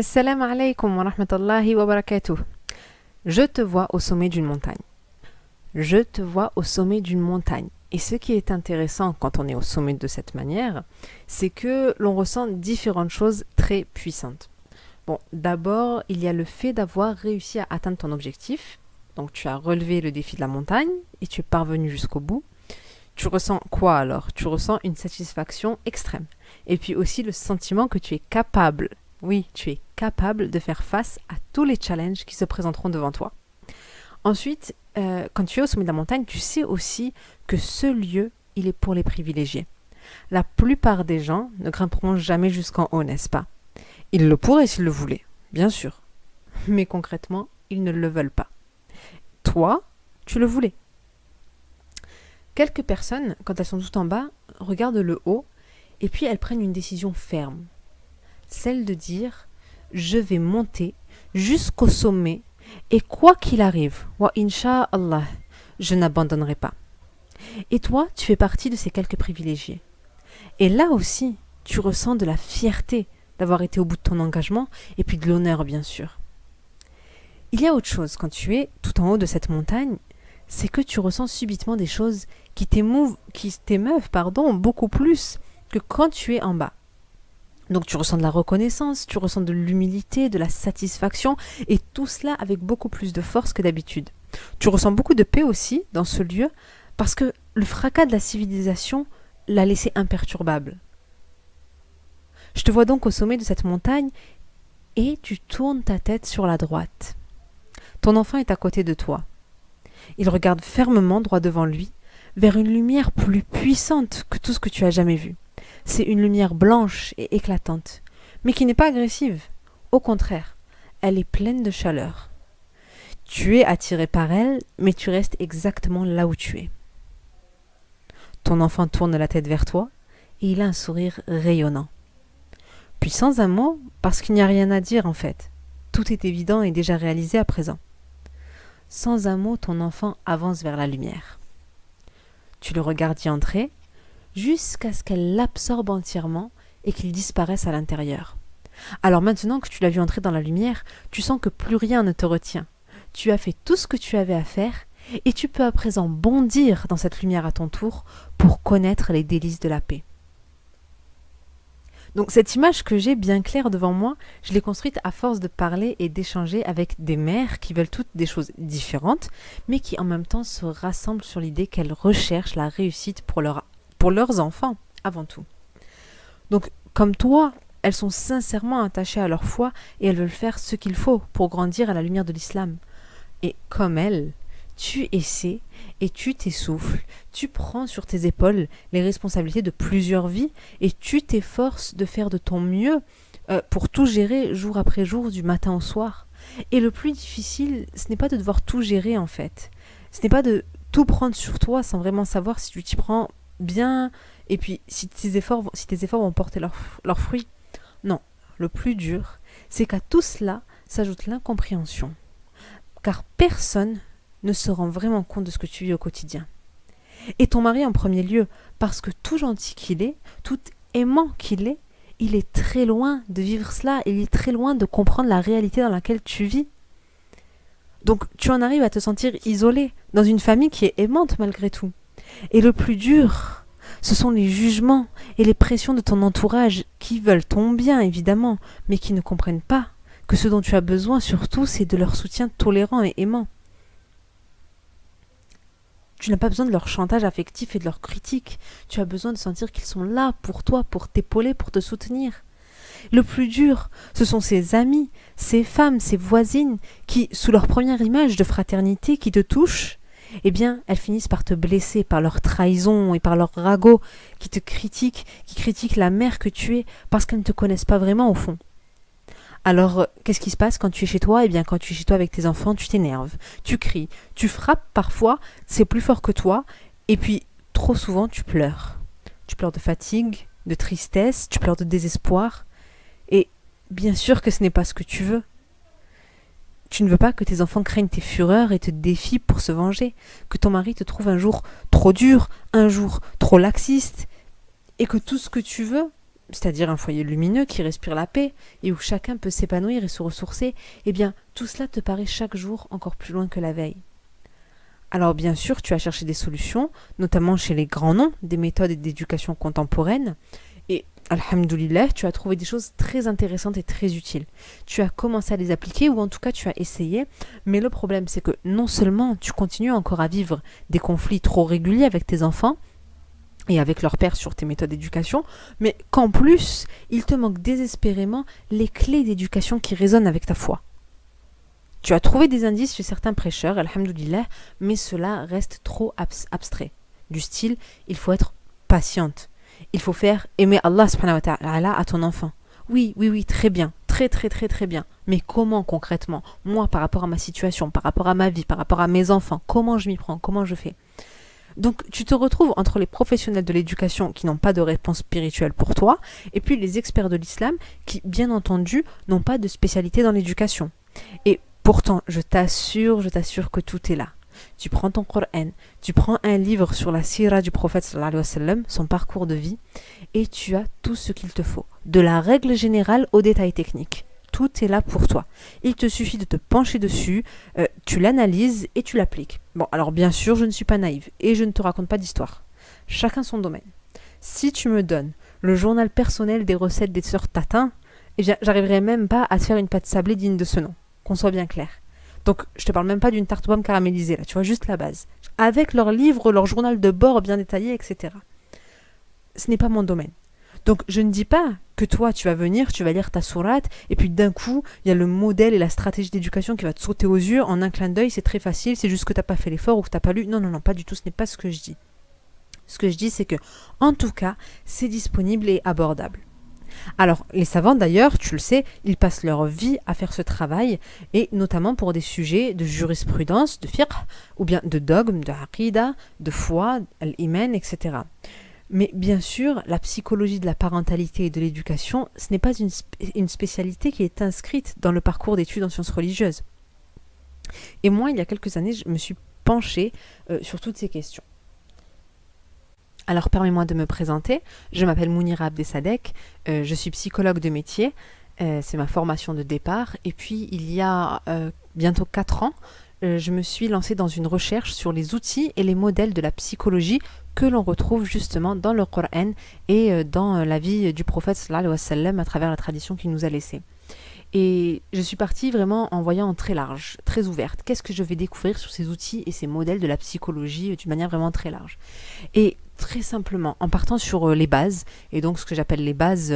Assalamu alaikum wa rahmatullahi wa barakatuh. Je te vois au sommet d'une montagne. Je te vois au sommet d'une montagne. Et ce qui est intéressant quand on est au sommet de cette manière, c'est que l'on ressent différentes choses très puissantes. Bon, d'abord, il y a le fait d'avoir réussi à atteindre ton objectif. Donc tu as relevé le défi de la montagne et tu es parvenu jusqu'au bout. Tu ressens quoi alors? Tu ressens une satisfaction extrême. Et puis aussi le sentiment que tu es capable. Oui, tu es capable de faire face à tous les challenges qui se présenteront devant toi. Ensuite, quand tu es au sommet de la montagne, tu sais aussi que ce lieu, il est pour les privilégiés. La plupart des gens ne grimperont jamais jusqu'en haut, n'est-ce pas? Ils le pourraient s'ils le voulaient, bien sûr. Mais concrètement, ils ne le veulent pas. Toi, tu le voulais. Quelques personnes, quand elles sont tout en bas, regardent le haut et puis elles prennent une décision ferme. Celle de dire « Je vais monter jusqu'au sommet et quoi qu'il arrive, wa insha'Allah, je n'abandonnerai pas. » Et toi, tu fais partie de ces quelques privilégiés. Et là aussi, tu ressens de la fierté d'avoir été au bout de ton engagement et puis de l'honneur, bien sûr. Il y a autre chose quand tu es tout en haut de cette montagne, c'est que tu ressens subitement des choses qui t'émeuvent, beaucoup plus que quand tu es en bas. Donc tu ressens de la reconnaissance, tu ressens de l'humilité, de la satisfaction, et tout cela avec beaucoup plus de force que d'habitude. Tu ressens beaucoup de paix aussi dans ce lieu, parce que le fracas de la civilisation l'a laissé imperturbable. Je te vois donc au sommet de cette montagne, et tu tournes ta tête sur la droite. Ton enfant est à côté de toi. Il regarde fermement droit devant lui, vers une lumière plus puissante que tout ce que tu as jamais vu. C'est une lumière blanche et éclatante, mais qui n'est pas agressive. Au contraire, elle est pleine de chaleur. Tu es attiré par elle, mais tu restes exactement là où tu es. Ton enfant tourne la tête vers toi et il a un sourire rayonnant. Puis sans un mot, parce qu'il n'y a rien à dire en fait. Tout est évident et déjà réalisé à présent. Sans un mot, ton enfant avance vers la lumière. Tu le regardes y entrer, jusqu'à ce qu'elle l'absorbe entièrement et qu'il disparaisse à l'intérieur. Alors maintenant que tu l'as vu entrer dans la lumière, tu sens que plus rien ne te retient. Tu as fait tout ce que tu avais à faire et tu peux à présent bondir dans cette lumière à ton tour pour connaître les délices de la paix. Donc cette image que j'ai bien claire devant moi, je l'ai construite à force de parler et d'échanger avec des mères qui veulent toutes des choses différentes, mais qui en même temps se rassemblent sur l'idée qu'elles recherchent la réussite pour leurs enfants, avant tout. Donc, comme toi, elles sont sincèrement attachées à leur foi et elles veulent faire ce qu'il faut pour grandir à la lumière de l'islam. Et comme elles, tu essaies et tu t'essouffles, tu prends sur tes épaules les responsabilités de plusieurs vies et tu t'efforces de faire de ton mieux pour tout gérer jour après jour, du matin au soir. Et le plus difficile, ce n'est pas de devoir tout gérer en fait. Ce n'est pas de tout prendre sur toi sans vraiment savoir si tu t'y prends bien et puis si tes efforts vont porter leurs fruits. Non, le plus dur, c'est qu'à tout cela s'ajoute l'incompréhension. Car personne ne se rend vraiment compte de ce que tu vis au quotidien. Et ton mari en premier lieu, parce que tout gentil qu'il est, tout aimant qu'il est, il est très loin de vivre cela, il est très loin de comprendre la réalité dans laquelle tu vis. Donc tu en arrives à te sentir isolé dans une famille qui est aimante malgré tout. Et le plus dur, ce sont les jugements et les pressions de ton entourage qui veulent ton bien évidemment, mais qui ne comprennent pas que ce dont tu as besoin surtout, c'est de leur soutien tolérant et aimant. Tu n'as pas besoin de leur chantage affectif et de leur critique. Tu as besoin de sentir qu'ils sont là pour toi, pour t'épauler, pour te soutenir. Le plus dur, ce sont ces amis, ces femmes, ces voisines qui, sous leur première image de fraternité qui te touchent, eh bien, elles finissent par te blesser par leur trahison et par leur ragot qui te critiquent, qui critiquent la mère que tu es parce qu'elles ne te connaissent pas vraiment au fond. Alors, qu'est-ce qui se passe quand tu es chez toi? Eh bien, quand tu es chez toi avec tes enfants, tu t'énerves, tu cries, tu frappes parfois, c'est plus fort que toi, et puis, trop souvent, tu pleures. Tu pleures de fatigue, de tristesse, tu pleures de désespoir, et bien sûr que ce n'est pas ce que tu veux. Tu ne veux pas que tes enfants craignent tes fureurs et te défient pour se venger, que ton mari te trouve un jour trop dur, un jour trop laxiste, et que tout ce que tu veux, c'est-à-dire un foyer lumineux qui respire la paix et où chacun peut s'épanouir et se ressourcer, eh bien, tout cela te paraît chaque jour encore plus loin que la veille. Alors bien sûr, tu as cherché des solutions, notamment chez les grands noms des méthodes d'éducation contemporaine, et alhamdoulilah, tu as trouvé des choses très intéressantes et très utiles. Tu as commencé à les appliquer, ou en tout cas tu as essayé, mais le problème c'est que non seulement tu continues encore à vivre des conflits trop réguliers avec tes enfants, et avec leur père sur tes méthodes d'éducation, mais qu'en plus, il te manque désespérément les clés d'éducation qui résonnent avec ta foi. Tu as trouvé des indices chez certains prêcheurs, alhamdoulilah, mais cela reste trop abstrait. Du style, il faut être patiente. Il faut faire aimer Allah subhanahu wa ta'ala à ton enfant. Oui, très bien. Très bien. Mais comment concrètement? Moi, par rapport à ma situation, par rapport à ma vie, par rapport à mes enfants, comment je m'y prends? Comment je fais? Donc, tu te retrouves entre les professionnels de l'éducation qui n'ont pas de réponse spirituelle pour toi, et puis les experts de l'islam qui, bien entendu, n'ont pas de spécialité dans l'éducation. Et pourtant, je t'assure que tout est là. Tu prends ton Coran, tu prends un livre sur la sira du prophète sallallahu alayhi wa sallam, son parcours de vie, et tu as tout ce qu'il te faut, de la règle générale aux détails techniques. Tout est là pour toi. Il te suffit de te pencher dessus, tu l'analyses et tu l'appliques. Bon, alors bien sûr, je ne suis pas naïve et je ne te raconte pas d'histoire. Chacun son domaine. Si tu me donnes le journal personnel des recettes des sœurs Tatin, j'arriverai même pas à te faire une pâte sablée digne de ce nom. Qu'on soit bien clair. Donc, je te parle même pas d'une tarte aux pommes caramélisée, là, tu vois, juste la base. Avec leurs livres, leur journal de bord bien détaillé, etc. Ce n'est pas mon domaine. Donc, je ne dis pas que toi, tu vas venir, tu vas lire ta sourate, et puis d'un coup, il y a le modèle et la stratégie d'éducation qui va te sauter aux yeux en un clin d'œil, c'est très facile, c'est juste que tu n'as pas fait l'effort ou que tu n'as pas lu. Non, pas du tout, ce n'est pas ce que je dis. Ce que je dis, c'est que, en tout cas, c'est disponible et abordable. Alors, les savants d'ailleurs, tu le sais, ils passent leur vie à faire ce travail, et notamment pour des sujets de jurisprudence, de fiqh, ou bien de dogme, de aqida, de foi, al-iman, etc. Mais bien sûr, la psychologie de la parentalité et de l'éducation, ce n'est pas une spécialité qui est inscrite dans le parcours d'études en sciences religieuses. Et moi, il y a quelques années, je me suis penchée sur toutes ces questions. Alors, permets-moi de me présenter. Je m'appelle Mounira Abdesadek, je suis psychologue de métier, c'est ma formation de départ. Et puis, il y a bientôt 4 ans, je me suis lancée dans une recherche sur les outils et les modèles de la psychologie que l'on retrouve justement dans le Coran et dans la vie du prophète sallallahu alayhi wa sallam à travers la tradition qu'il nous a laissée. Et je suis partie vraiment en voyant très large, très ouverte. Qu'est-ce que je vais découvrir sur ces outils et ces modèles de la psychologie d'une manière vraiment très large? Et très simplement, en partant sur les bases, et donc ce que j'appelle les bases,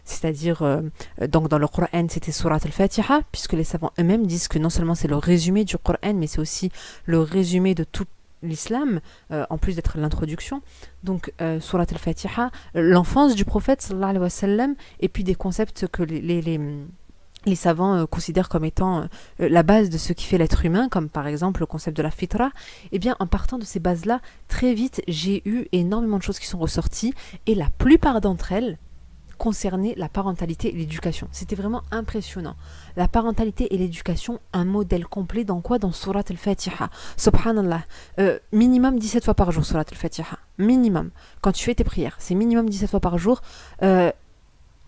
c'est-à-dire, donc dans le Coran, c'était Surat al-Fatiha, puisque les savants eux-mêmes disent que non seulement c'est le résumé du Coran, mais c'est aussi le résumé de tout l'islam, en plus d'être l'introduction. Donc, Surat al-Fatiha, l'enfance du prophète, sallallahu alayhi wa sallam, et puis des concepts que les savants considèrent comme étant la base de ce qui fait l'être humain, comme par exemple le concept de la fitra. Eh bien, en partant de ces bases-là, très vite, j'ai eu énormément de choses qui sont ressorties, et la plupart d'entre elles concernaient la parentalité et l'éducation. C'était vraiment impressionnant. La parentalité et l'éducation, un modèle complet dans quoi? Dans Surat al-Fatiha. Subhanallah. Minimum 17 fois par jour, Surat al-Fatiha. Minimum. Quand tu fais tes prières, c'est minimum 17 fois par jour.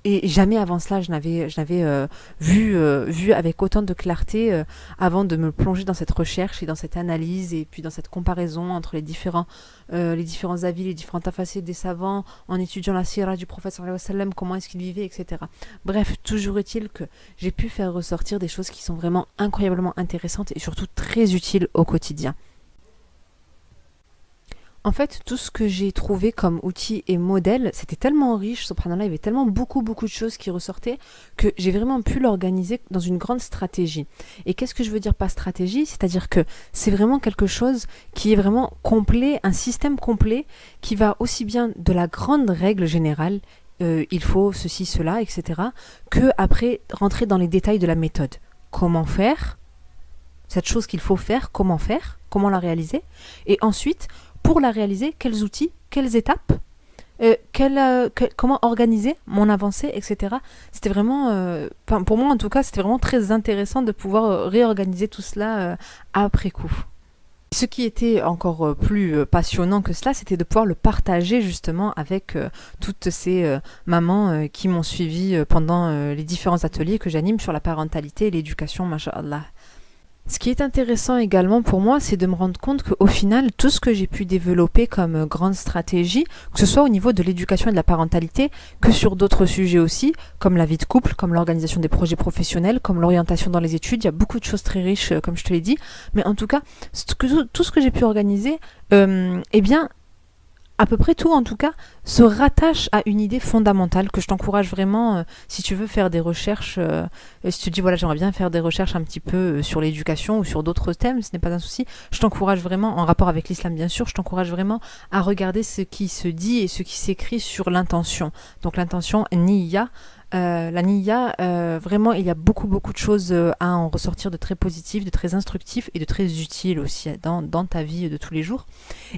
Et jamais avant cela, je n'avais vu avec autant de clarté avant de me plonger dans cette recherche et dans cette analyse et puis dans cette comparaison entre les différents avis, les différentes facettes des savants, en étudiant la sira du prophète sallallahu alayhi wa sallam, comment est-ce qu'il vivait, etc. Bref, toujours est-il que j'ai pu faire ressortir des choses qui sont vraiment incroyablement intéressantes et surtout très utiles au quotidien. En fait, tout ce que j'ai trouvé comme outils et modèles, c'était tellement riche, subhanallah, il y avait tellement beaucoup de choses qui ressortaient que j'ai vraiment pu l'organiser dans une grande stratégie. Et qu'est-ce que je veux dire par stratégie? C'est-à-dire que c'est vraiment quelque chose qui est vraiment complet, un système complet qui va aussi bien de la grande règle générale, il faut ceci, cela, etc., que après rentrer dans les détails de la méthode. Comment faire? Cette chose qu'il faut faire, comment la réaliser? Et ensuite, pour la réaliser, quels outils, quelles étapes, comment organiser mon avancée, etc. C'était vraiment, pour moi en tout cas, c'était vraiment très intéressant de pouvoir réorganiser tout cela après coup. Ce qui était encore plus passionnant que cela, c'était de pouvoir le partager justement avec toutes ces mamans qui m'ont suivi pendant les différents ateliers que j'anime sur la parentalité et l'éducation, masha'Allah. Ce qui est intéressant également pour moi, c'est de me rendre compte qu'au final, tout ce que j'ai pu développer comme grande stratégie, que ce soit au niveau de l'éducation et de la parentalité, que sur d'autres sujets aussi, comme la vie de couple, comme l'organisation des projets professionnels, comme l'orientation dans les études, il y a beaucoup de choses très riches, comme je te l'ai dit. Mais en tout cas, tout ce que j'ai pu organiser, eh bien, à peu près tout en tout cas, se rattache à une idée fondamentale que je t'encourage vraiment, si tu veux faire des recherches, si tu te dis voilà j'aimerais bien faire des recherches un petit peu sur l'éducation ou sur d'autres thèmes, ce n'est pas un souci, je t'encourage vraiment, en rapport avec l'islam bien sûr, je t'encourage vraiment à regarder ce qui se dit et ce qui s'écrit sur l'intention. Donc l'intention niyya. La Niyya, vraiment, il y a beaucoup de choses à en ressortir de très positif, de très instructif et de très utile aussi dans ta vie de tous les jours.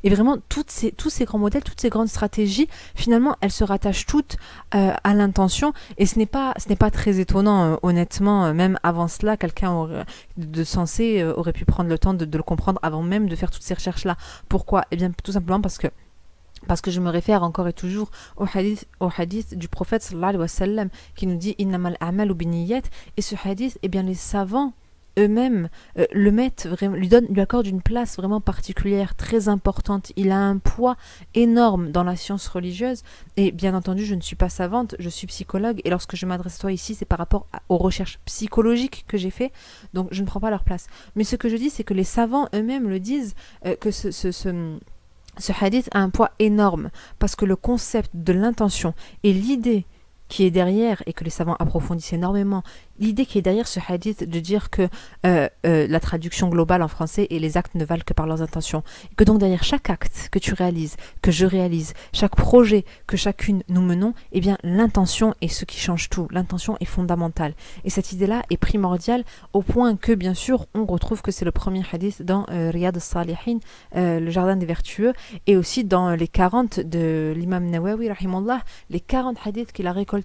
Et vraiment, tous ces grands modèles, toutes ces grandes stratégies, finalement, elles se rattachent toutes à l'intention. Et ce n'est pas très étonnant, honnêtement, même avant cela, quelqu'un de sensé aurait pu prendre le temps de le comprendre avant même de faire toutes ces recherches-là. Pourquoi ? Eh bien, tout simplement parce que je me réfère encore et toujours au hadith du prophète sallallahu alayhi wa sallam qui nous dit innamal a'malu binniyat, et ce hadith, eh bien les savants eux-mêmes le mettent vraiment, lui accordent une place vraiment particulière, très importante. Il a un poids énorme dans la science religieuse. Et bien entendu, je ne suis pas savante, je suis psychologue, et lorsque je m'adresse à toi ici, c'est par rapport aux recherches psychologiques que j'ai fait, donc je ne prends pas leur place. Mais ce que je dis, c'est que les savants eux-mêmes le disent, que ce hadith a un poids énorme parce que le concept de l'intention et l'idée qui est derrière, et que les savants approfondissent énormément, l'idée qui est derrière ce hadith de dire que la traduction globale en français et les actes ne valent que par leurs intentions, et que donc derrière chaque acte que tu réalises, que je réalise, chaque projet que chacune nous menons, eh bien l'intention est ce qui change tout, l'intention est fondamentale, et cette idée-là est primordiale au point que bien sûr on retrouve que c'est le premier hadith dans Riyad al-Salihin, le jardin des vertueux, et aussi dans les 40 de l'imam Nawawi rahimallah, les 40 hadiths qu'il a récoltés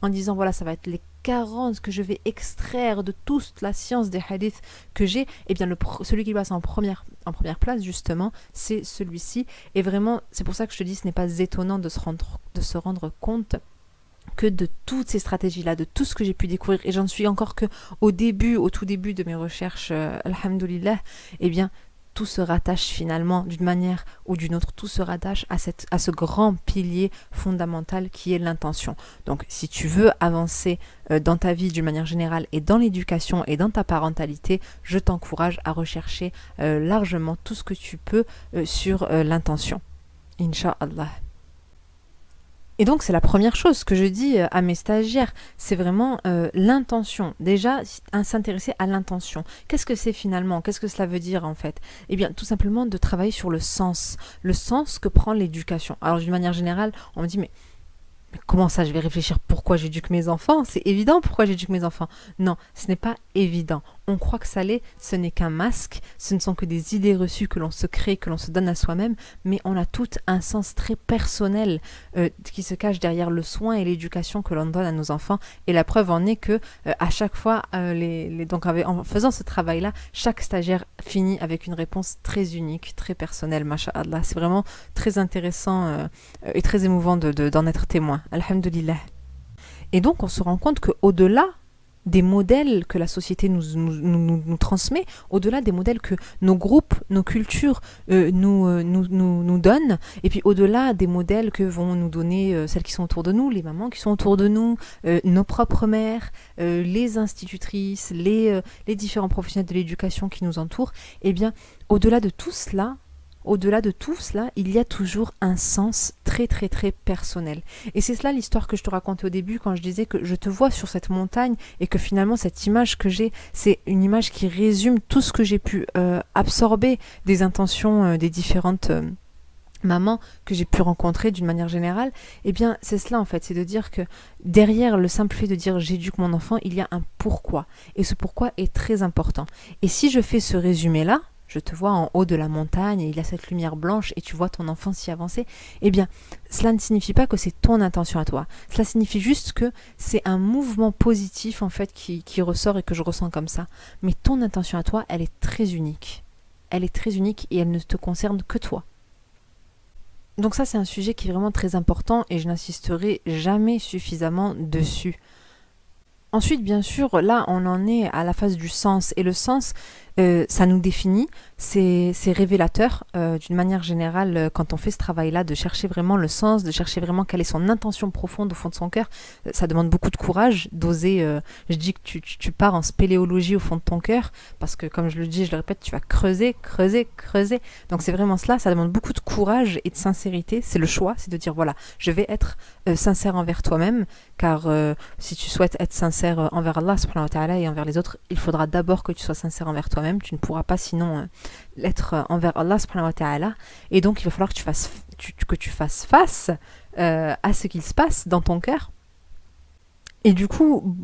en disant voilà ça va être les 40 que je vais extraire de toute la science des hadiths que j'ai, et bien celui qui passe en première place justement, c'est celui-ci. Et vraiment, c'est pour ça que je te dis, ce n'est pas étonnant de se rendre compte que de toutes ces stratégies-là, de tout ce que j'ai pu découvrir, et j'en suis encore que au tout début de mes recherches, alhamdoulilah, eh bien tout se rattache finalement d'une manière ou d'une autre, tout se rattache à ce grand pilier fondamental qui est l'intention. Donc si tu veux avancer dans ta vie d'une manière générale et dans l'éducation et dans ta parentalité, je t'encourage à rechercher largement tout ce que tu peux sur l'intention. Inch'Allah. Et donc c'est la première chose que je dis à mes stagiaires, c'est vraiment l'intention. Déjà, s'intéresser à l'intention. Qu'est-ce que c'est finalement ? Qu'est-ce que cela veut dire en fait ? Eh bien, tout simplement de travailler sur le sens que prend l'éducation. Alors d'une manière générale, on me dit mais comment ça, je vais réfléchir pourquoi j'éduque mes enfants ? C'est évident pourquoi j'éduque mes enfants. Non, ce n'est pas évident. On croit que ça l'est, ce n'est qu'un masque, ce ne sont que des idées reçues que l'on se crée, que l'on se donne à soi-même, mais on a tout un sens très personnel qui se cache derrière le soin et l'éducation que l'on donne à nos enfants. Et la preuve en est que à chaque fois, donc en faisant ce travail-là, chaque stagiaire finit avec une réponse très unique, très personnelle, masha'Allah. C'est vraiment très intéressant et très émouvant d'en être témoin. Alhamdulillah. Et donc on se rend compte qu'au-delà des modèles que la société nous transmet, au-delà des modèles que nos groupes, nos cultures nous donnent, et puis au-delà des modèles que vont nous donner celles qui sont autour de nous, les mamans qui sont autour de nous, nos propres mères, les institutrices, les différents professionnels de l'éducation qui nous entourent, eh bien au-delà de tout cela, il y a toujours un sens très très très personnel. Et c'est cela l'histoire que je te racontais au début quand je disais que je te vois sur cette montagne et que finalement cette image que j'ai, c'est une image qui résume tout ce que j'ai pu absorber des intentions des différentes mamans que j'ai pu rencontrer d'une manière générale. Eh bien c'est cela en fait, c'est de dire que derrière le simple fait de dire j'éduque mon enfant, il y a un pourquoi. Et ce pourquoi est très important. Et si je fais ce résumé-là, je te vois en haut de la montagne et il y a cette lumière blanche et tu vois ton enfant s'y avancer, eh bien, cela ne signifie pas que c'est ton intention à toi. Cela signifie juste que c'est un mouvement positif, en fait, qui ressort et que je ressens comme ça. Mais ton intention à toi, elle est très unique. elle est très unique et elle ne te concerne que toi. Donc ça, c'est un sujet qui est vraiment très important et je n'insisterai jamais suffisamment dessus. Ensuite, bien sûr, là, on en est à la phase du sens. Et le sens, ça nous définit, c'est révélateur d'une manière générale quand on fait ce travail-là, de chercher vraiment le sens, de chercher vraiment quelle est son intention profonde au fond de son cœur. Ça demande beaucoup de courage d'oser, je dis que tu pars en spéléologie au fond de ton cœur, parce que comme je le dis, je le répète, tu vas creuser, creuser, creuser. Donc c'est vraiment cela, ça demande beaucoup de courage et de sincérité. C'est le choix, c'est de dire voilà, je vais être sincère envers toi-même, car si tu souhaites être sincère envers Allah subhanahu wa ta'ala et envers les autres, il faudra d'abord que tu sois sincère envers toi-même. Tu ne pourras pas sinon l'être envers Allah subhanahu wa ta'ala. Et donc il va falloir que tu fasses face à ce qu'il se passe dans ton cœur. Et du coup,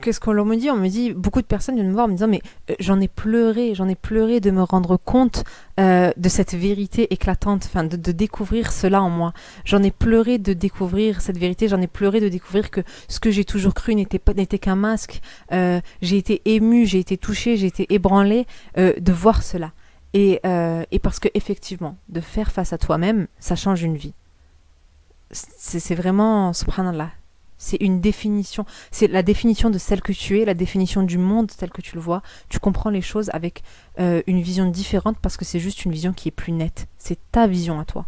qu'est-ce qu'on me dit? On me dit, beaucoup de personnes viennent me voir en me disant, mais j'en ai pleuré de me rendre compte de cette vérité éclatante, enfin de découvrir cela en moi. J'en ai pleuré de découvrir cette vérité, j'en ai pleuré de découvrir que ce que j'ai toujours cru n'était qu'un masque. J'ai été émue, j'ai été touchée, j'ai été ébranlée de voir cela. Et parce que effectivement, de faire face à toi-même, ça change une vie. C'est vraiment, subhanallah. C'est une définition, c'est la définition de celle que tu es, la définition du monde tel que tu le vois. Tu comprends les choses avec une vision différente parce que c'est juste une vision qui est plus nette. C'est ta vision à toi.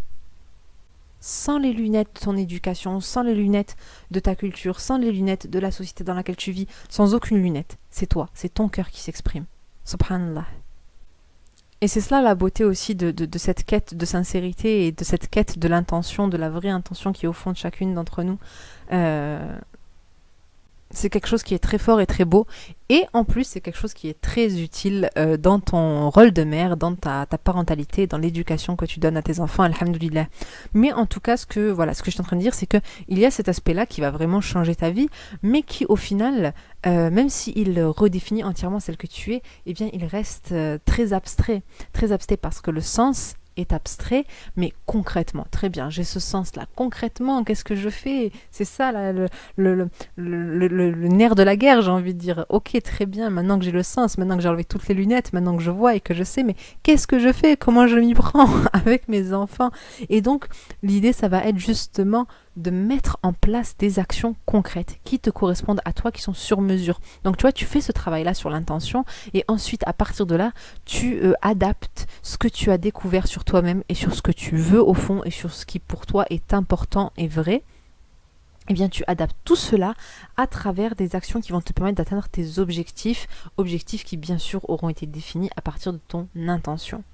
Sans les lunettes de ton éducation, sans les lunettes de ta culture, sans les lunettes de la société dans laquelle tu vis, sans aucune lunette. C'est toi, c'est ton cœur qui s'exprime. Subhanallah. Et c'est cela la beauté aussi de cette quête de sincérité et de cette quête de l'intention, de la vraie intention qui est au fond de chacune d'entre nous. C'est quelque chose qui est très fort et très beau. Et en plus, c'est quelque chose qui est très utile dans ton rôle de mère, dans ta parentalité, dans l'éducation que tu donnes à tes enfants, alhamdoulilah. Mais en tout cas, ce que je suis en train de dire, c'est qu'il y a cet aspect-là qui va vraiment changer ta vie, mais qui au final, même s'il redéfinit entièrement celle que tu es, eh bien, il reste très abstrait parce que le sens est abstrait, mais concrètement, très bien, j'ai ce sens-là. Concrètement, qu'est-ce que je fais? C'est ça là, le nerf de la guerre, j'ai envie de dire. Ok, très bien, maintenant que j'ai le sens, maintenant que j'ai enlevé toutes les lunettes, maintenant que je vois et que je sais, mais qu'est-ce que je fais? Comment je m'y prends avec mes enfants? Et donc, l'idée, ça va être justement de mettre en place des actions concrètes qui te correspondent à toi, qui sont sur mesure. Donc tu vois, tu fais ce travail-là sur l'intention et ensuite, à partir de là, tu adaptes ce que tu as découvert sur toi-même et sur ce que tu veux au fond et sur ce qui pour toi est important et vrai. Eh bien, tu adaptes tout cela à travers des actions qui vont te permettre d'atteindre tes objectifs qui bien sûr auront été définis à partir de ton intention.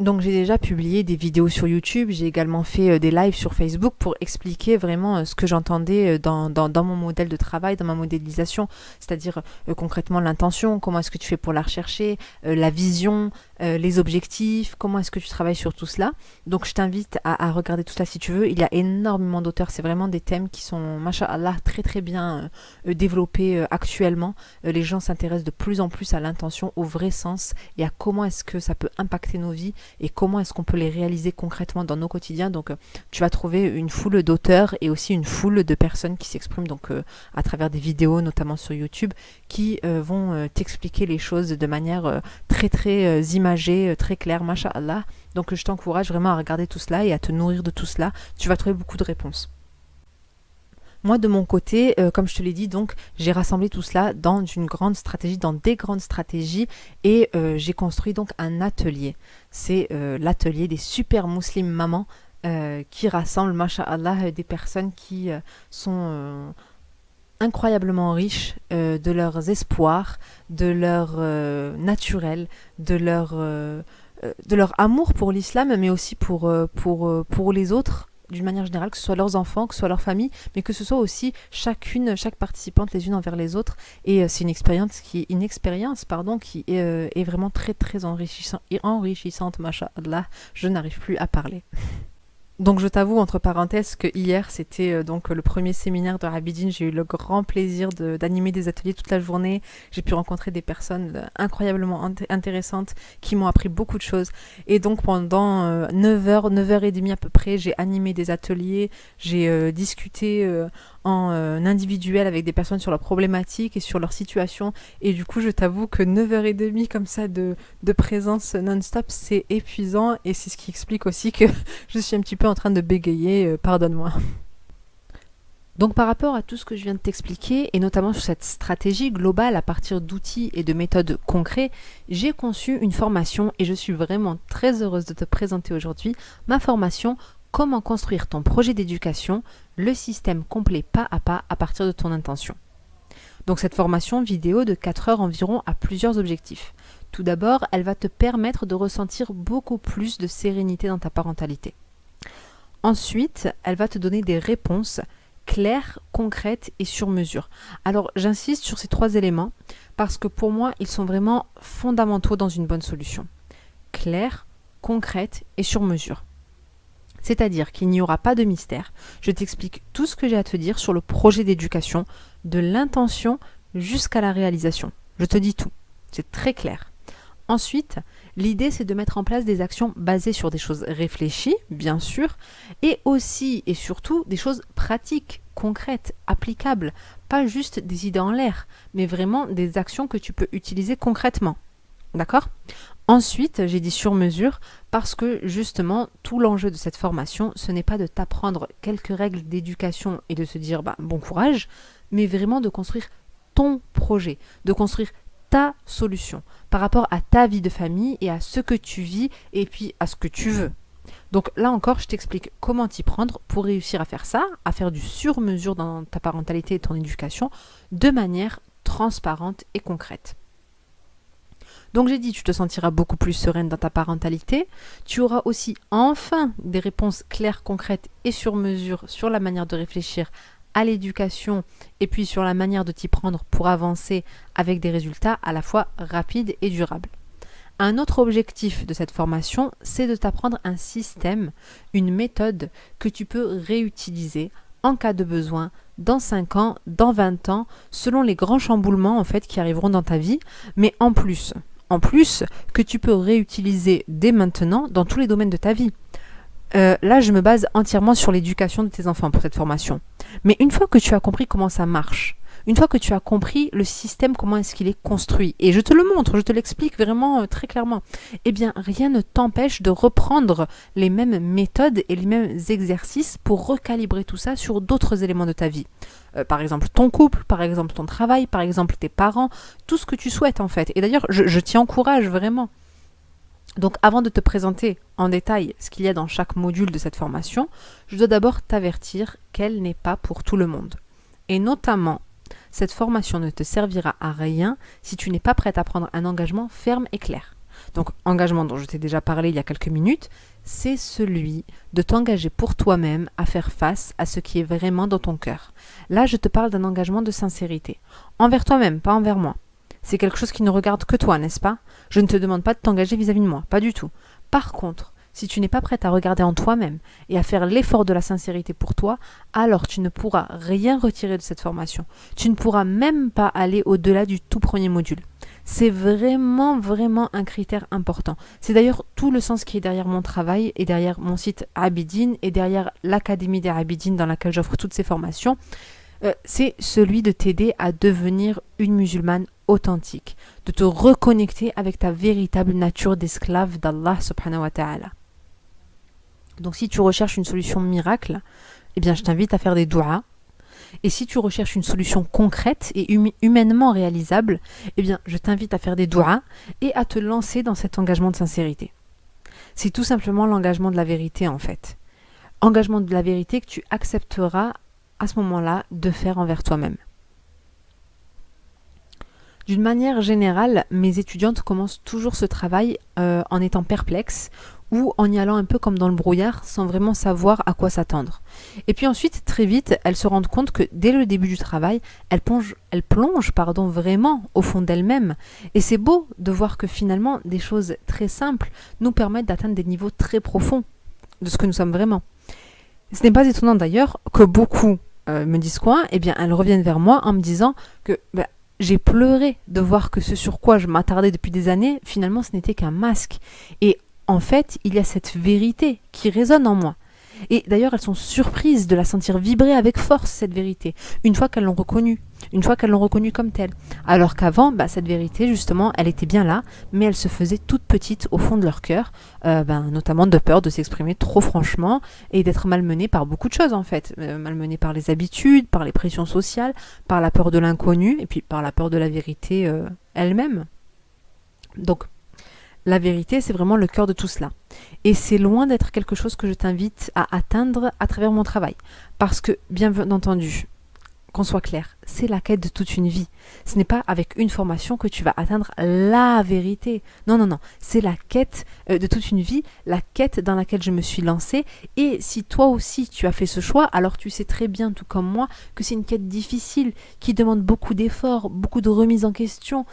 Donc j'ai déjà publié des vidéos sur YouTube, j'ai également fait des lives sur Facebook pour expliquer vraiment ce que j'entendais dans mon modèle de travail, dans ma modélisation, c'est-à-dire concrètement l'intention, comment est-ce que tu fais pour la rechercher, la vision, les objectifs, comment est-ce que tu travailles sur tout cela. Donc je t'invite à regarder tout cela si tu veux, il y a énormément d'auteurs, c'est vraiment des thèmes qui sont, masha'Allah, très très bien développés actuellement. Les gens s'intéressent de plus en plus à l'intention, au vrai sens et à comment est-ce que ça peut impacter nos vies et comment est-ce qu'on peut les réaliser concrètement dans nos quotidiens. Donc tu vas trouver une foule d'auteurs et aussi une foule de personnes qui s'expriment donc à travers des vidéos, notamment sur YouTube, qui vont t'expliquer les choses de manière très très imagée, très claire, masha'Allah. Donc je t'encourage vraiment à regarder tout cela et à te nourrir de tout cela. Tu vas trouver beaucoup de réponses. Moi, de mon côté, comme je te l'ai dit, donc j'ai rassemblé tout cela dans des grandes stratégies et j'ai construit donc un atelier. C'est l'atelier des super musulmanes mamans qui rassemble, masha'Allah, des personnes qui sont incroyablement riches de leurs espoirs, de leur naturel, de leur amour pour l'islam, mais aussi pour les autres, d'une manière générale, que ce soit leurs enfants, que ce soit leur famille, mais que ce soit aussi chaque participante les unes envers les autres. Et c'est une expérience qui est vraiment très très enrichissante, masha'Allah, je n'arrive plus à parler. Donc je t'avoue entre parenthèses que hier c'était donc le premier séminaire de Abidine, j'ai eu le grand plaisir d'animer des ateliers toute la journée, j'ai pu rencontrer des personnes incroyablement intéressantes qui m'ont appris beaucoup de choses et donc pendant 9h30 à peu près j'ai animé des ateliers, j'ai discuté en individuel avec des personnes sur leurs problématiques et sur leur situation. Et du coup, je t'avoue que 9h30 comme ça de présence non-stop, c'est épuisant. Et c'est ce qui explique aussi que je suis un petit peu en train de bégayer. Pardonne-moi. Donc par rapport à tout ce que je viens de t'expliquer, et notamment sur cette stratégie globale à partir d'outils et de méthodes concrets, j'ai conçu une formation et je suis vraiment très heureuse de te présenter aujourd'hui ma formation Comment construire ton projet d'éducation, le système complet pas à partir de ton intention. Donc cette formation vidéo de 4 heures environ a plusieurs objectifs. Tout d'abord, elle va te permettre de ressentir beaucoup plus de sérénité dans ta parentalité. Ensuite, elle va te donner des réponses claires, concrètes et sur mesure. Alors j'insiste sur ces 3 éléments parce que pour moi, ils sont vraiment fondamentaux dans une bonne solution. Claire, concrète et sur mesure. C'est-à-dire qu'il n'y aura pas de mystère. Je t'explique tout ce que j'ai à te dire sur le projet d'éducation, de l'intention jusqu'à la réalisation. Je te dis tout. C'est très clair. Ensuite, l'idée c'est de mettre en place des actions basées sur des choses réfléchies, bien sûr, et aussi et surtout des choses pratiques, concrètes, applicables. Pas juste des idées en l'air, mais vraiment des actions que tu peux utiliser concrètement. D'accord ? Ensuite, j'ai dit sur mesure parce que justement, tout l'enjeu de cette formation, ce n'est pas de t'apprendre quelques règles d'éducation et de se dire bon courage, mais vraiment de construire ton projet, de construire ta solution par rapport à ta vie de famille et à ce que tu vis et puis à ce que tu veux. Donc là encore, je t'explique comment t'y prendre pour réussir à faire ça, à faire du sur-mesure dans ta parentalité et ton éducation de manière transparente et concrète. Donc j'ai dit, tu te sentiras beaucoup plus sereine dans ta parentalité. Tu auras aussi enfin des réponses claires, concrètes et sur mesure sur la manière de réfléchir à l'éducation et puis sur la manière de t'y prendre pour avancer avec des résultats à la fois rapides et durables. Un autre objectif de cette formation, c'est de t'apprendre un système, une méthode que tu peux réutiliser en cas de besoin dans 5 ans, dans 20 ans, selon les grands chamboulements en fait qui arriveront dans ta vie, mais en plus que tu peux réutiliser dès maintenant dans tous les domaines de ta vie. Là, je me base entièrement sur l'éducation de tes enfants pour cette formation. Mais une fois que tu as compris comment ça marche, une fois que tu as compris le système, comment est-ce qu'il est construit, et je te le montre, je te l'explique vraiment très clairement, eh bien, rien ne t'empêche de reprendre les mêmes méthodes et les mêmes exercices pour recalibrer tout ça sur d'autres éléments de ta vie. Par exemple, ton couple, par exemple, ton travail, par exemple, tes parents, tout ce que tu souhaites en fait. Et d'ailleurs, je t'y encourage vraiment. Donc avant de te présenter en détail ce qu'il y a dans chaque module de cette formation, je dois d'abord t'avertir qu'elle n'est pas pour tout le monde. Et notamment, cette formation ne te servira à rien si tu n'es pas prête à prendre un engagement ferme et clair. Donc engagement dont je t'ai déjà parlé il y a quelques minutes, c'est celui de t'engager pour toi-même à faire face à ce qui est vraiment dans ton cœur. Là, je te parle d'un engagement de sincérité. Envers toi-même, pas envers moi. C'est quelque chose qui ne regarde que toi, n'est-ce pas ? Je ne te demande pas de t'engager vis-à-vis de moi, pas du tout. Par contre, si tu n'es pas prête à regarder en toi-même et à faire l'effort de la sincérité pour toi, alors tu ne pourras rien retirer de cette formation. Tu ne pourras même pas aller au-delà du tout premier module. C'est vraiment un critère important. C'est d'ailleurs tout le sens qui est derrière mon travail et derrière mon site Abidine et derrière l'Académie des Abidine dans laquelle j'offre toutes ces formations. C'est celui de t'aider à devenir une musulmane authentique, de te reconnecter avec ta véritable nature d'esclave d'Allah subhanahu wa ta'ala. Donc si tu recherches une solution miracle, eh bien je t'invite à faire des douas. Et si tu recherches une solution concrète et humainement réalisable, eh bien je t'invite à faire des douas et à te lancer dans cet engagement de sincérité. C'est tout simplement l'engagement de la vérité en fait. Engagement de la vérité que tu accepteras à ce moment-là de faire envers toi-même. D'une manière générale, mes étudiantes commencent toujours ce travail en étant perplexes ou en y allant un peu comme dans le brouillard sans vraiment savoir à quoi s'attendre. Et puis ensuite, très vite, elles se rendent compte que dès le début du travail, elles plongent vraiment au fond d'elles-mêmes. Et c'est beau de voir que finalement, des choses très simples nous permettent d'atteindre des niveaux très profonds de ce que nous sommes vraiment. Ce n'est pas étonnant d'ailleurs que beaucoup me disent quoi ? Eh bien, elles reviennent vers moi en me disant que j'ai pleuré de voir que ce sur quoi je m'attardais depuis des années, finalement, ce n'était qu'un masque. Et en fait, il y a cette vérité qui résonne en moi. Et d'ailleurs, elles sont surprises de la sentir vibrer avec force, cette vérité, une fois qu'elles l'ont reconnue, une fois qu'elles l'ont reconnue comme telle. Alors qu'avant, cette vérité, justement, elle était bien là, mais elle se faisait toute petite au fond de leur cœur, notamment de peur de s'exprimer trop franchement et d'être malmenée par beaucoup de choses, en fait. Malmenée par les habitudes, par les pressions sociales, par la peur de l'inconnu, et puis par la peur de la vérité elle-même. Donc, la vérité, c'est vraiment le cœur de tout cela. Et c'est loin d'être quelque chose que je t'invite à atteindre à travers mon travail. Parce que, bien entendu, qu'on soit clair, c'est la quête de toute une vie. Ce n'est pas avec une formation que tu vas atteindre la vérité. Non, non, non. C'est la quête de toute une vie, la quête dans laquelle je me suis lancée. Et si toi aussi tu as fait ce choix, alors tu sais très bien, tout comme moi, que c'est une quête difficile, qui demande beaucoup d'efforts, beaucoup de remise en question,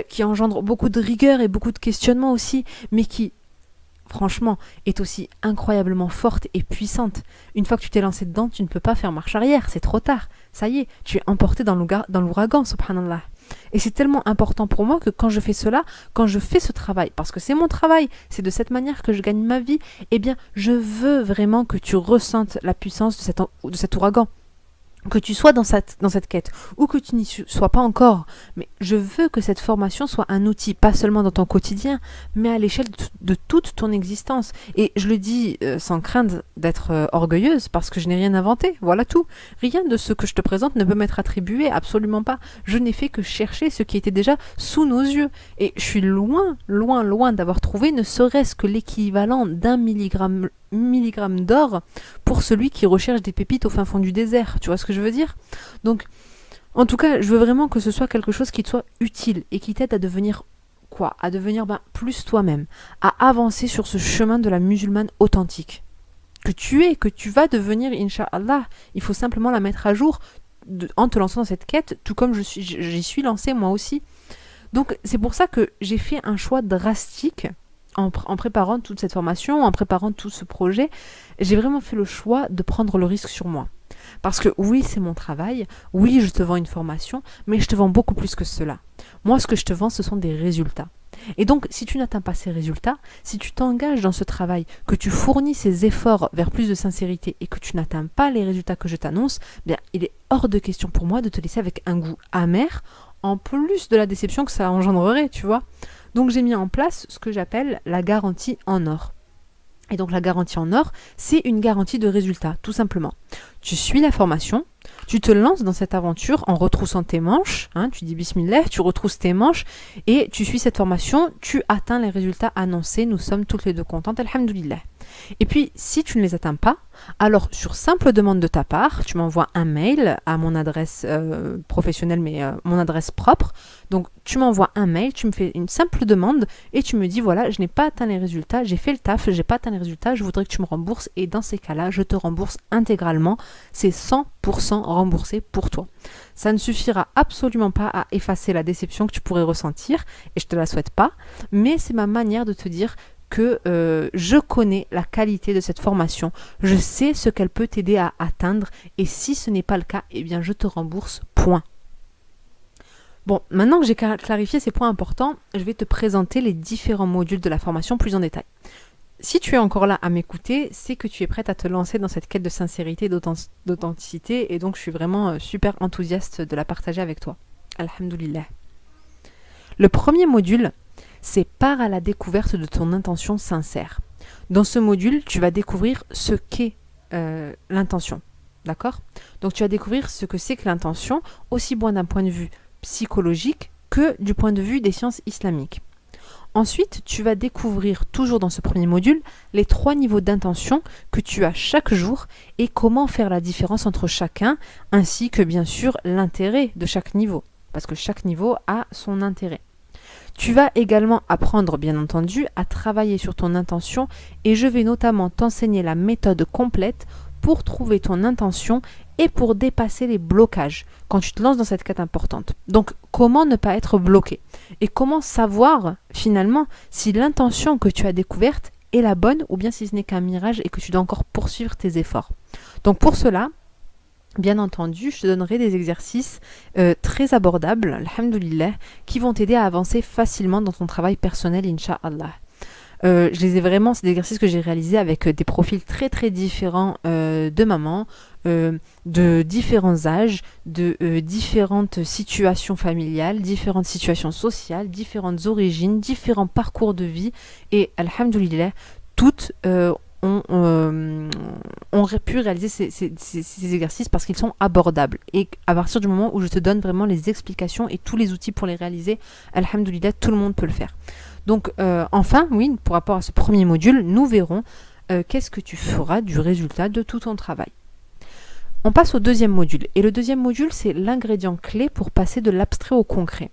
qui engendre beaucoup de rigueur et beaucoup de questionnements aussi, mais qui, franchement, est aussi incroyablement forte et puissante. Une fois que tu t'es lancé dedans, tu ne peux pas faire marche arrière, c'est trop tard. Ça y est, tu es emporté dans l'ouragan, subhanallah. Et c'est tellement important pour moi que quand je fais cela, quand je fais ce travail, parce que c'est mon travail, c'est de cette manière que je gagne ma vie, eh bien, je veux vraiment que tu ressentes la puissance de cet ouragan. Que tu sois dans cette quête ou que tu n'y sois pas encore, mais je veux que cette formation soit un outil, pas seulement dans ton quotidien, mais à l'échelle de toute ton existence. Et je le dis sans crainte d'être orgueilleuse, parce que je n'ai rien inventé, voilà tout. Rien de ce que je te présente ne peut m'être attribué, absolument pas. Je n'ai fait que chercher ce qui était déjà sous nos yeux. Et je suis loin, loin, loin d'avoir trouvé ne serait-ce que l'équivalent d'un milligramme d'or pour celui qui recherche des pépites au fin fond du désert. Tu vois ce que je veux dire? Donc, en tout cas, je veux vraiment que ce soit quelque chose qui te soit utile et qui t'aide à devenir quoi? À devenir plus toi-même, à avancer sur ce chemin de la musulmane authentique. Que tu vas devenir, Inch'Allah. Il faut simplement la mettre à jour en te lançant dans cette quête, tout comme j'y suis lancée moi aussi. Donc, c'est pour ça que j'ai fait un choix drastique en préparant toute cette formation, en préparant tout ce projet. J'ai vraiment fait le choix de prendre le risque sur moi. Parce que oui, c'est mon travail, oui, je te vends une formation, mais je te vends beaucoup plus que cela. Moi, ce que je te vends, ce sont des résultats. Et donc, si tu n'atteins pas ces résultats, si tu t'engages dans ce travail, que tu fournis ces efforts vers plus de sincérité et que tu n'atteins pas les résultats que je t'annonce, bien, il est hors de question pour moi de te laisser avec un goût amer, en plus de la déception que ça engendrerait, tu vois. Donc, j'ai mis en place ce que j'appelle la garantie en or. Et donc la garantie en or, c'est une garantie de résultat, tout simplement. Tu suis la formation, tu te lances dans cette aventure en retroussant tes manches, tu dis Bismillah, tu retrousses tes manches et tu suis cette formation, tu atteins les résultats annoncés, nous sommes toutes les deux contentes, alhamdoulilah. Et puis, si tu ne les atteins pas, alors sur simple demande de ta part, tu m'envoies un mail à mon adresse professionnelle, mais mon adresse propre. Donc, tu m'envoies un mail, tu me fais une simple demande et tu me dis, voilà, je n'ai pas atteint les résultats, j'ai fait le taf, j'ai pas atteint les résultats, je voudrais que tu me rembourses. Et dans ces cas-là, je te rembourse intégralement. C'est 100% remboursé pour toi. Ça ne suffira absolument pas à effacer la déception que tu pourrais ressentir, et je te la souhaite pas, mais c'est ma manière de te dire que je connais la qualité de cette formation, je sais ce qu'elle peut t'aider à atteindre, et si ce n'est pas le cas, eh bien je te rembourse, point. Bon, maintenant que j'ai clarifié ces points importants, je vais te présenter les différents modules de la formation plus en détail. Si tu es encore là à m'écouter, c'est que tu es prête à te lancer dans cette quête de sincérité, d'authenticité, et donc je suis vraiment super enthousiaste de la partager avec toi. Alhamdoulilah. Le premier module, c'est part à la découverte de ton intention sincère. Dans ce module, tu vas découvrir ce qu'est l'intention. D'accord? Donc tu vas découvrir ce que c'est que l'intention, aussi bien d'un point de vue psychologique que du point de vue des sciences islamiques. Ensuite, tu vas découvrir, toujours dans ce premier module, les 3 niveaux d'intention que tu as chaque jour et comment faire la différence entre chacun, ainsi que bien sûr l'intérêt de chaque niveau, parce que chaque niveau a son intérêt. Tu vas également apprendre, bien entendu, à travailler sur ton intention et je vais notamment t'enseigner la méthode complète pour trouver ton intention et pour dépasser les blocages quand tu te lances dans cette quête importante. Donc, comment ne pas être bloqué? Et comment savoir, finalement, si l'intention que tu as découverte est la bonne ou bien si ce n'est qu'un mirage et que tu dois encore poursuivre tes efforts. Donc, pour cela, bien entendu, je te donnerai des exercices très abordables, alhamdoulilah, qui vont t'aider à avancer facilement dans ton travail personnel, incha'Allah. Je les ai vraiment, c'est des exercices que j'ai réalisés avec des profils très très différents de mamans, de différents âges, de différentes situations familiales, différentes situations sociales, différentes origines, différents parcours de vie. Et alhamdoulilah, toutes ont pu réaliser ces exercices parce qu'ils sont abordables. Et à partir du moment où je te donne vraiment les explications et tous les outils pour les réaliser, alhamdoulilah, tout le monde peut le faire. Donc enfin, oui, pour rapport à ce premier module, nous verrons qu'est-ce que tu feras du résultat de tout ton travail. On passe au deuxième module. Et le deuxième module, c'est l'ingrédient clé pour passer de l'abstrait au concret.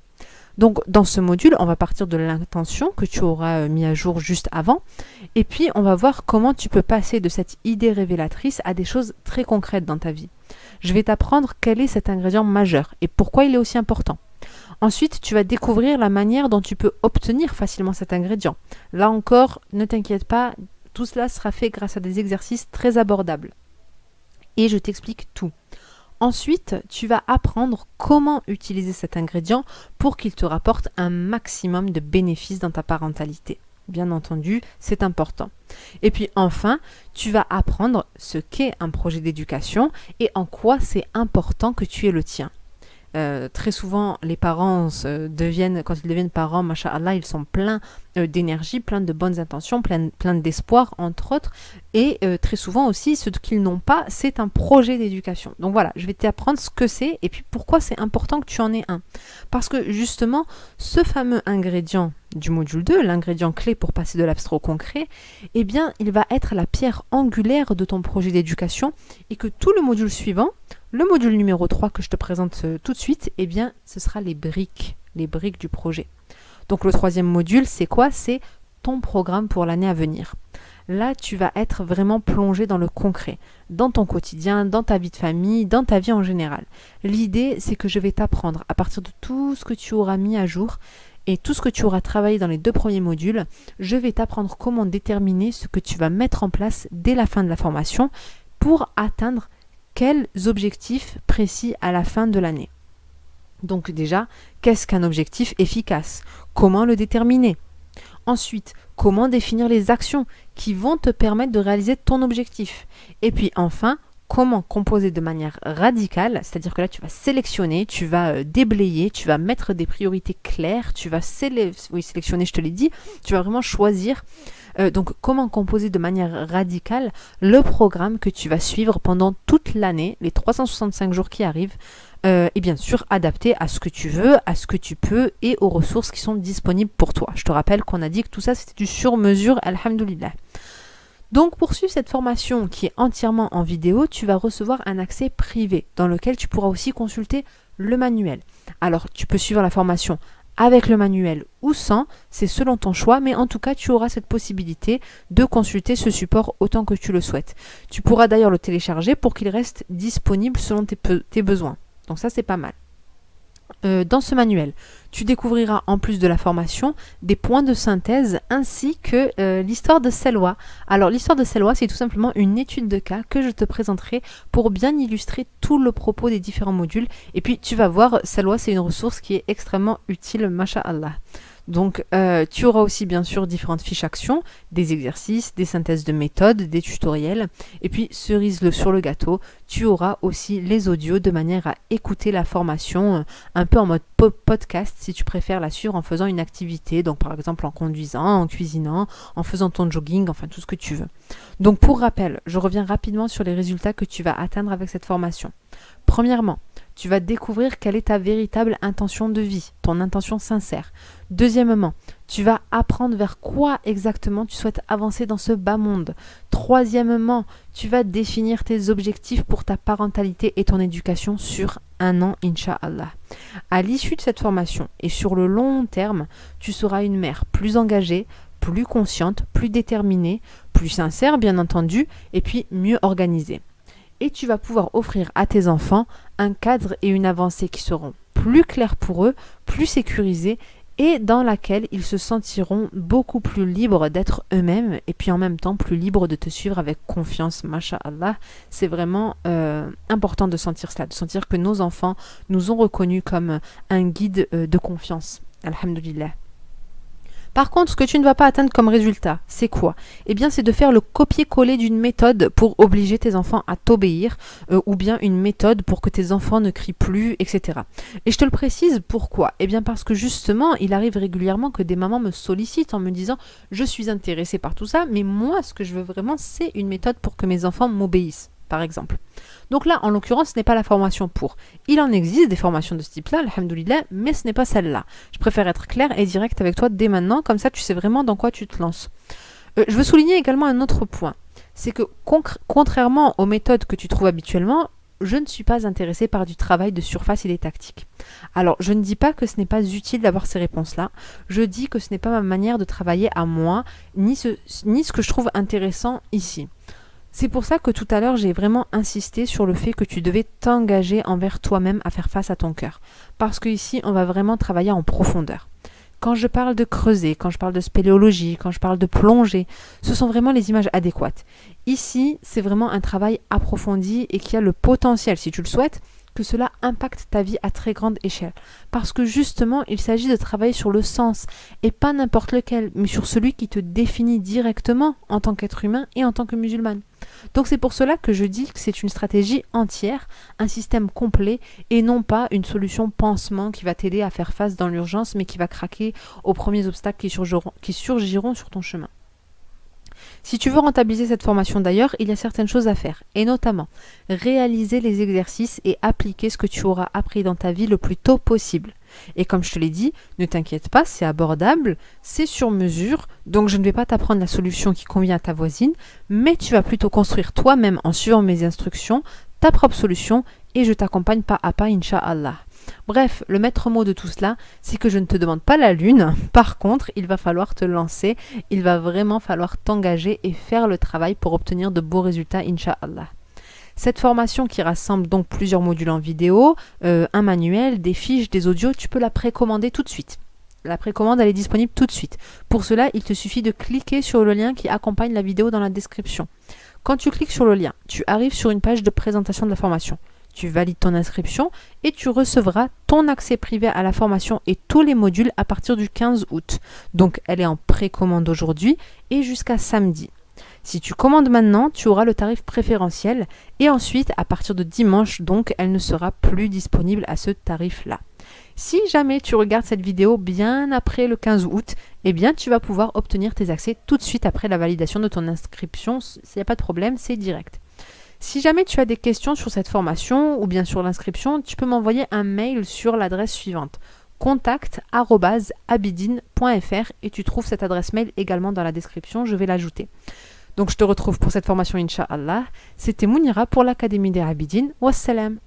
Donc dans ce module, on va partir de l'intention que tu auras mis à jour juste avant. Et puis on va voir comment tu peux passer de cette idée révélatrice à des choses très concrètes dans ta vie. Je vais t'apprendre quel est cet ingrédient majeur et pourquoi il est aussi important. Ensuite, tu vas découvrir la manière dont tu peux obtenir facilement cet ingrédient. Là encore, ne t'inquiète pas, tout cela sera fait grâce à des exercices très abordables. Et je t'explique tout. Ensuite, tu vas apprendre comment utiliser cet ingrédient pour qu'il te rapporte un maximum de bénéfices dans ta parentalité. Bien entendu, c'est important. Et puis enfin, tu vas apprendre ce qu'est un projet d'éducation et en quoi c'est important que tu aies le tien. Très souvent, les parents quand ils deviennent parents, masha'Allah, ils sont pleins d'énergie, pleins de bonnes intentions, pleins d'espoir, entre autres. Et très souvent aussi, ce qu'ils n'ont pas, c'est un projet d'éducation. Donc voilà, je vais t'apprendre ce que c'est et puis pourquoi c'est important que tu en aies un. Parce que justement, ce fameux ingrédient du module 2, l'ingrédient clé pour passer de l'abstrait au concret, eh bien, il va être la pierre angulaire de ton projet d'éducation et que tout le module suivant, le module numéro 3 que je te présente tout de suite, eh bien, ce sera les briques du projet. Donc le troisième module, c'est quoi? C'est ton programme pour l'année à venir. Là, tu vas être vraiment plongé dans le concret, dans ton quotidien, dans ta vie de famille, dans ta vie en général. L'idée, c'est que je vais t'apprendre à partir de tout ce que tu auras mis à jour et tout ce que tu auras travaillé dans les 2 premiers modules, je vais t'apprendre comment déterminer ce que tu vas mettre en place dès la fin de la formation pour atteindre quels objectifs précis à la fin de l'année. Donc déjà, qu'est-ce qu'un objectif efficace? Comment le déterminer? Ensuite, comment définir les actions qui vont te permettre de réaliser ton objectif? Et puis enfin, comment composer de manière radicale, c'est-à-dire que là tu vas sélectionner, tu vas déblayer, tu vas mettre des priorités claires, tu vas sélectionner, je te l'ai dit, tu vas vraiment choisir. Donc comment composer de manière radicale le programme que tu vas suivre pendant toute l'année, les 365 jours qui arrivent, et bien sûr adapté à ce que tu veux, à ce que tu peux et aux ressources qui sont disponibles pour toi. Je te rappelle qu'on a dit que tout ça c'était du sur-mesure, alhamdoulilah. Donc pour suivre cette formation qui est entièrement en vidéo, tu vas recevoir un accès privé dans lequel tu pourras aussi consulter le manuel. Alors tu peux suivre la formation avec le manuel ou sans, c'est selon ton choix, mais en tout cas tu auras cette possibilité de consulter ce support autant que tu le souhaites. Tu pourras d'ailleurs le télécharger pour qu'il reste disponible selon tes besoins. Donc ça c'est pas mal. Dans ce manuel, tu découvriras en plus de la formation des points de synthèse ainsi que l'histoire de Selwa. Alors l'histoire de Selwa, c'est tout simplement une étude de cas que je te présenterai pour bien illustrer tout le propos des différents modules. Et puis tu vas voir, Selwa c'est une ressource qui est extrêmement utile, masha'Allah. Donc tu auras aussi bien sûr différentes fiches actions, des exercices, des synthèses de méthodes, des tutoriels. Et puis cerise sur le gâteau, tu auras aussi les audios de manière à écouter la formation un peu en mode podcast si tu préfères la suivre en faisant une activité. Donc par exemple en conduisant, en cuisinant, en faisant ton jogging, enfin tout ce que tu veux. Donc pour rappel, je reviens rapidement sur les résultats que tu vas atteindre avec cette formation. Premièrement, tu vas découvrir quelle est ta véritable intention de vie, ton intention sincère. Deuxièmement, tu vas apprendre vers quoi exactement tu souhaites avancer dans ce bas monde. Troisièmement, tu vas définir tes objectifs pour ta parentalité et ton éducation sur 1 an, Inch'Allah. À l'issue de cette formation et sur le long terme, tu seras une mère plus engagée, plus consciente, plus déterminée, plus sincère bien entendu, et puis mieux organisée. Et tu vas pouvoir offrir à tes enfants un cadre et une avancée qui seront plus clairs pour eux, plus sécurisés et dans laquelle ils se sentiront beaucoup plus libres d'être eux-mêmes et puis en même temps plus libres de te suivre avec confiance, masha'Allah. C'est vraiment important de sentir cela, de sentir que nos enfants nous ont reconnus comme un guide de confiance, alhamdoulilah. Par contre, ce que tu ne vas pas atteindre comme résultat, c'est quoi? Eh bien, c'est de faire le copier-coller d'une méthode pour obliger tes enfants à t'obéir, ou bien une méthode pour que tes enfants ne crient plus, etc. Et je te le précise, pourquoi? Eh bien, parce que justement, il arrive régulièrement que des mamans me sollicitent en me disant « Je suis intéressée par tout ça, mais moi, ce que je veux vraiment, c'est une méthode pour que mes enfants m'obéissent. » par exemple. Donc là, en l'occurrence, ce n'est pas la formation pour. Il en existe des formations de ce type-là, alhamdoulilah, mais ce n'est pas celle-là. Je préfère être claire et direct avec toi dès maintenant, comme ça tu sais vraiment dans quoi tu te lances. Je veux souligner également un autre point, c'est que contrairement aux méthodes que tu trouves habituellement, je ne suis pas intéressée par du travail de surface et des tactiques. Alors, je ne dis pas que ce n'est pas utile d'avoir ces réponses-là, je dis que ce n'est pas ma manière de travailler à moi, ni ce que je trouve intéressant ici. C'est pour ça que tout à l'heure, j'ai vraiment insisté sur le fait que tu devais t'engager envers toi-même à faire face à ton cœur. Parce qu'ici, on va vraiment travailler en profondeur. Quand je parle de creuser, quand je parle de spéléologie, quand je parle de plonger, ce sont vraiment les images adéquates. Ici, c'est vraiment un travail approfondi et qui a le potentiel, si tu le souhaites, que cela impacte ta vie à très grande échelle. Parce que justement, il s'agit de travailler sur le sens, et pas n'importe lequel, mais sur celui qui te définit directement en tant qu'être humain et en tant que musulmane. Donc c'est pour cela que je dis que c'est une stratégie entière, un système complet, et non pas une solution pansement qui va t'aider à faire face dans l'urgence, mais qui va craquer aux premiers obstacles qui surgiront sur ton chemin. Si tu veux rentabiliser cette formation d'ailleurs, il y a certaines choses à faire, et notamment réaliser les exercices et appliquer ce que tu auras appris dans ta vie le plus tôt possible. Et comme je te l'ai dit, ne t'inquiète pas, c'est abordable, c'est sur mesure, donc je ne vais pas t'apprendre la solution qui convient à ta voisine, mais tu vas plutôt construire toi-même en suivant mes instructions, ta propre solution, et je t'accompagne pas à pas, Inch'Allah. Bref, le maître mot de tout cela, c'est que je ne te demande pas la lune. Par contre, il va falloir te lancer, il va vraiment falloir t'engager et faire le travail pour obtenir de beaux résultats, Inch'Allah. Cette formation qui rassemble donc plusieurs modules en vidéo, un manuel, des fiches, des audios, tu peux la précommander tout de suite. La précommande, elle est disponible tout de suite. Pour cela, il te suffit de cliquer sur le lien qui accompagne la vidéo dans la description. Quand tu cliques sur le lien, tu arrives sur une page de présentation de la formation. Tu valides ton inscription et tu recevras ton accès privé à la formation et tous les modules à partir du 15 août. Donc, elle est en précommande aujourd'hui et jusqu'à samedi. Si tu commandes maintenant, tu auras le tarif préférentiel et ensuite, à partir de dimanche, donc, elle ne sera plus disponible à ce tarif-là. Si jamais tu regardes cette vidéo bien après le 15 août, eh bien, tu vas pouvoir obtenir tes accès tout de suite après la validation de ton inscription. Il n'y a pas de problème, c'est direct. Si jamais tu as des questions sur cette formation ou bien sur l'inscription, tu peux m'envoyer un mail sur l'adresse suivante contact@abidine.fr et tu trouves cette adresse mail également dans la description, je vais l'ajouter. Donc je te retrouve pour cette formation Inch'Allah. C'était Mounira pour l'Académie des Abidine. Wassalam.